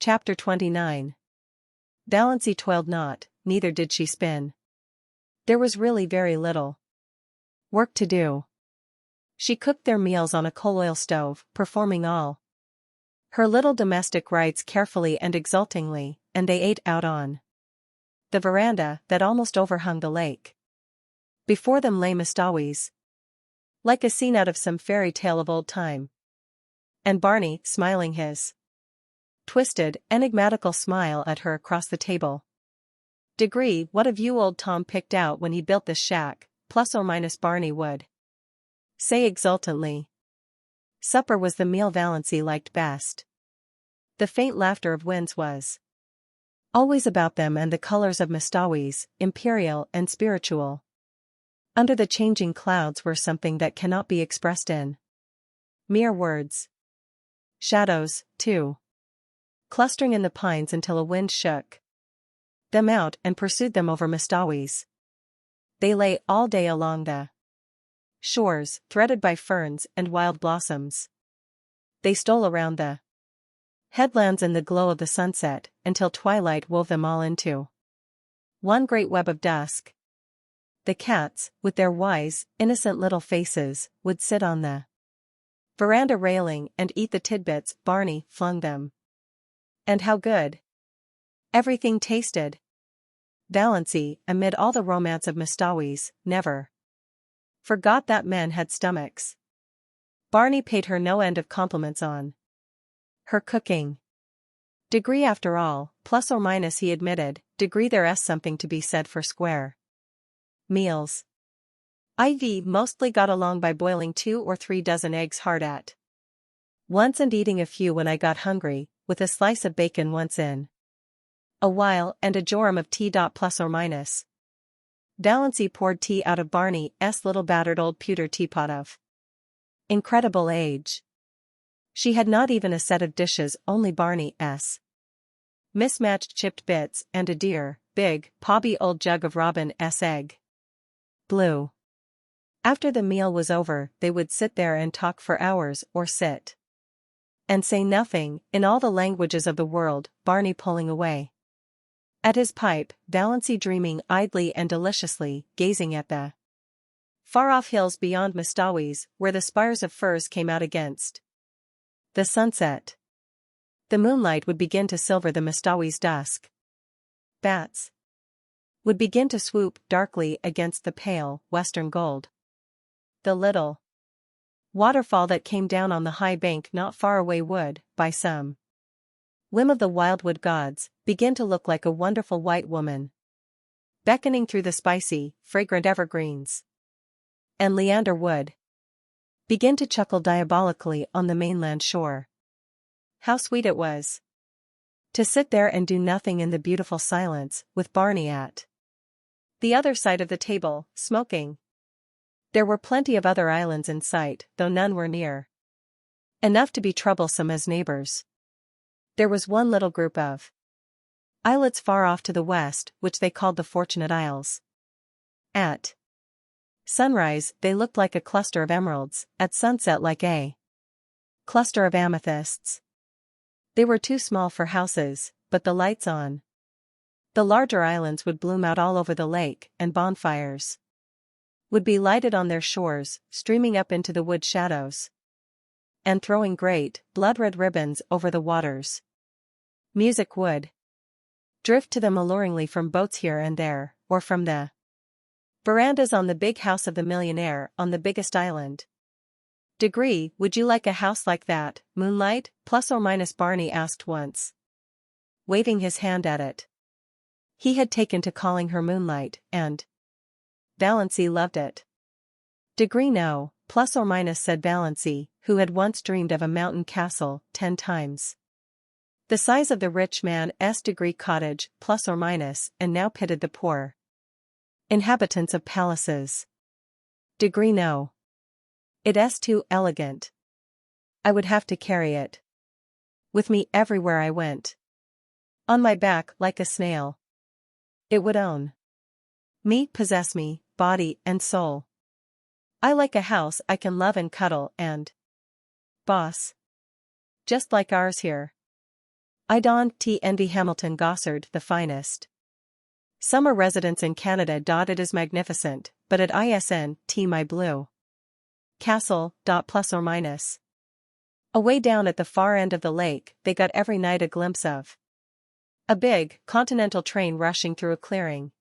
Chapter 29. Valancy toiled not, neither did she spin. There was really very little work to do. She cooked their meals on a coal-oil stove, performing all her little domestic rites carefully and exultingly, and they ate out on the veranda that almost overhung the lake. Before them lay Mestawis, like a scene out of some fairy tale of old time. And Barney, smiling his twisted, enigmatical smile at her across the table. "Degree, what a view old Tom picked out when he built this shack," plus or minus Barney would say exultantly. Supper was the meal Valancy liked best. The faint laughter of winds was always about them, and the colors of Mestawis, imperial and spiritual, under the changing clouds, were something that cannot be expressed in mere words. Shadows, too, clustering in the pines until a wind shook them out and pursued them over Mestawis. They lay all day along the shores, threaded by ferns and wild blossoms. They stole around the headlands in the glow of the sunset, until twilight wove them all into one great web of dusk. The cats, with their wise, innocent little faces, would sit on the veranda railing and eat the tidbits Barney flung them. And how good everything tasted! Valancy, amid all the romance of Mestawis, never forgot that men had stomachs. Barney paid her no end of compliments on her cooking. Degree, after all, plus or minus, he admitted, degree there's something to be said for square meals. Ivy mostly got along by boiling 2 or 3 dozen eggs hard at once and eating a few when I got hungry, with a slice of bacon once in a while and a jorum of tea. Plus or minus. Valancy poured tea out of Barney's little battered old pewter teapot of incredible age. She had not even a set of dishes, only Barney's mismatched chipped bits and a dear, big, pobby old jug of Robin's egg blue. After the meal was over, they would sit there and talk for hours, or sit and say nothing, in all the languages of the world, Barney pulling away at his pipe, Valancy dreaming idly and deliciously, gazing at the far-off hills beyond Mestawis, where the spires of firs came out against the sunset. The moonlight would begin to silver the Mestawis' dusk. Bats would begin to swoop darkly against the pale, western gold. The little waterfall that came down on the high bank not far away would, by some whim of the wildwood gods, begin to look like a wonderful white woman, beckoning through the spicy, fragrant evergreens. And Leander would begin to chuckle diabolically on the mainland shore. How sweet it was to sit there and do nothing in the beautiful silence, with Barney at the other side of the table, smoking. There were plenty of other islands in sight, though none were near enough to be troublesome as neighbors. There was one little group of islets far off to the west, which they called the Fortunate Isles. At sunrise, they looked like a cluster of emeralds, at sunset like a cluster of amethysts. They were too small for houses, but the lights on the larger islands would bloom out all over the lake, and bonfires would be lighted on their shores, streaming up into the wood shadows and throwing great, blood-red ribbons over the waters. Music would drift to them alluringly from boats here and there, or from the verandas on the big house of the millionaire on the biggest island. Degree, would you like a house like that, Moonlight, plus or minus, Barney asked once, waving his hand at it. He had taken to calling her Moonlight, and Valancy loved it. Degree, no, plus or minus, said Valancy, who had once dreamed of a mountain castle 10 times the size of the rich man's degree cottage, plus or minus, and now pitied the poor inhabitants of palaces. Degree, no. It's too elegant. I would have to carry it with me everywhere I went. On my back like a snail. It would own me, possess me, body and soul. I like a house I can love and cuddle and boss. Just like ours here. I don't envy Hamilton Gossard the finest. Summer residence in Canada. It is magnificent, but at ISN, my blue castle. Plus or minus. Away down at the far end of the lake, they got every night a glimpse of a big, continental train rushing through a clearing.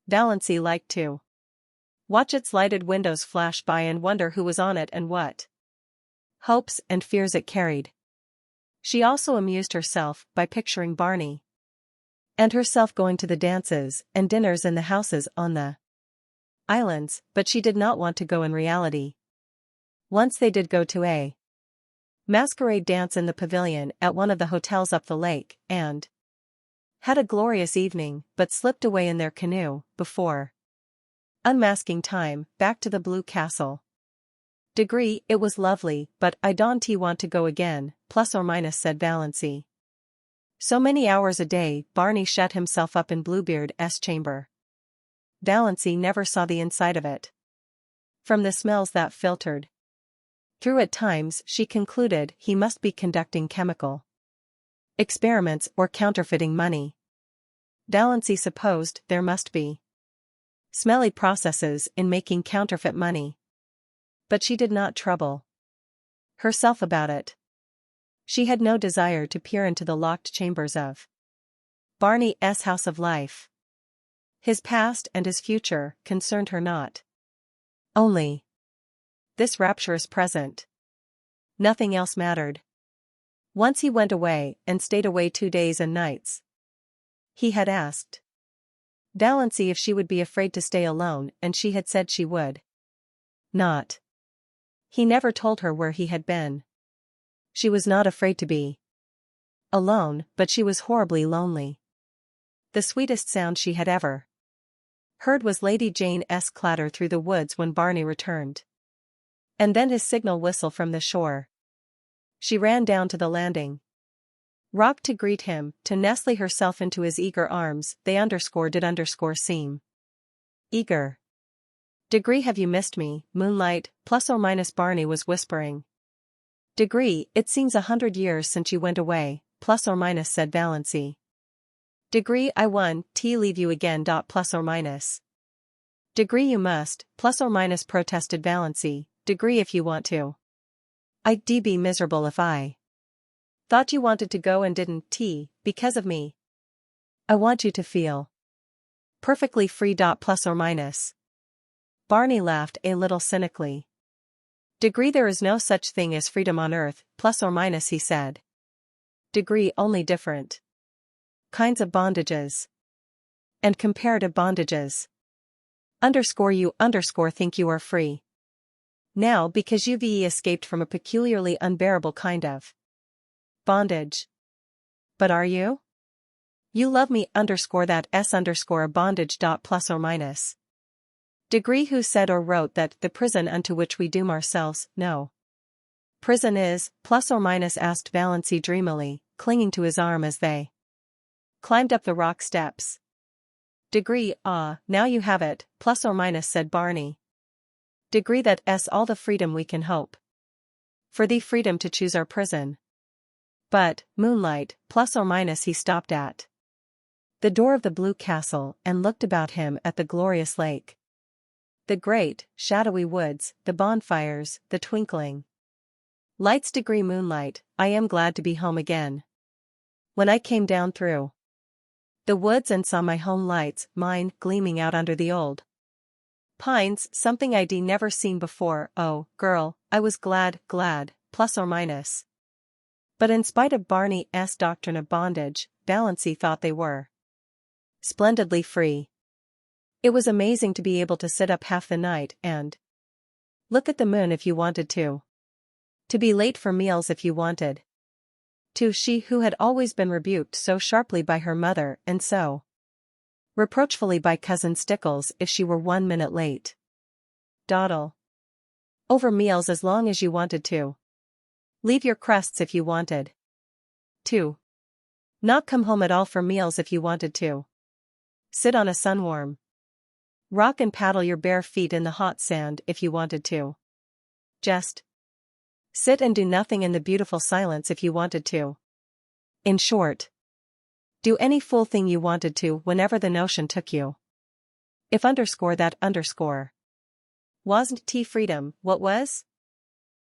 Valancy liked to watch its lighted windows flash by and wonder who was on it and what hopes and fears it carried. She also amused herself by picturing Barney and herself going to the dances and dinners in the houses on the islands, but she did not want to go in reality. Once they did go to a masquerade dance in the pavilion at one of the hotels up the lake, and had a glorious evening, but slipped away in their canoe, before unmasking time, back to the Blue Castle. It was lovely, but I don't want to go again, plus or minus, said Valancy. So many hours a day, Barney shut himself up in Bluebeard's chamber. Valancy never saw the inside of it. From the smells that filtered through at times, she concluded he must be conducting chemical experiments or counterfeiting money. Valancy supposed there must be smelly processes in making counterfeit money. But she did not trouble herself about it. She had no desire to peer into the locked chambers of Barney's house of life. His past and his future concerned her not. Only this rapturous present. Nothing else mattered. Once he went away and stayed away 2 days and nights. He had asked Valancy if she would be afraid to stay alone, and she had said she would not. He never told her where he had been. She was not afraid to be alone, but she was horribly lonely. The sweetest sound she had ever heard was Lady Jane's clatter through the woods when Barney returned. And then his signal whistle from the shore. She ran down to the landing. Rocked to greet him, to nestle herself into his eager arms. They did seem eager. Have you missed me, Moonlight, plus or minus, Barney was whispering. It seems 100 years since you went away, plus or minus, said Valancy. I won, leave you again. Plus or minus. You must, plus or minus, protested Valancy. If you want to. I'd be miserable if I thought you wanted to go and didn't, because of me. I want you to feel perfectly free. Plus or minus. Barney laughed a little cynically. There is no such thing as freedom on earth, plus or minus, he said. Only different kinds of bondages. And comparative bondages. You think you are free now because you've escaped from a peculiarly unbearable kind of bondage. But are you? You love me that a bondage. Plus or minus. Who said or wrote that the prison unto which we doom ourselves, no prison is, plus or minus, asked Valancy dreamily, clinging to his arm as they climbed up the rock steps. Now you have it, plus or minus, said Barney. That's all the freedom we can hope. For the freedom to choose our prison. But, Moonlight, plus or minus, he stopped at the door of the Blue Castle and looked about him at the glorious lake. The great, shadowy woods, the bonfires, the twinkling lights. Moonlight, I am glad to be home again. When I came down through the woods and saw my home lights, mine, gleaming out under the old pines, something I'd never seen before, oh, girl, I was glad, plus or minus. But in spite of Barney's doctrine of bondage, Valancy thought they were splendidly free. It was amazing to be able to sit up half the night and look at the moon if you wanted to. To be late for meals if you wanted to. She who had always been rebuked so sharply by her mother and so reproachfully by Cousin Stickles if she were 1 minute late. Dawdle over meals as long as you wanted to. Leave your crusts if you wanted to. Not come home at all for meals if you wanted to. Sit on a sunwarm rock and paddle your bare feet in the hot sand if you wanted to. Just sit and do nothing in the beautiful silence if you wanted to. In short, do any fool thing you wanted to whenever the notion took you. If underscore that underscore wasn't T freedom, what was?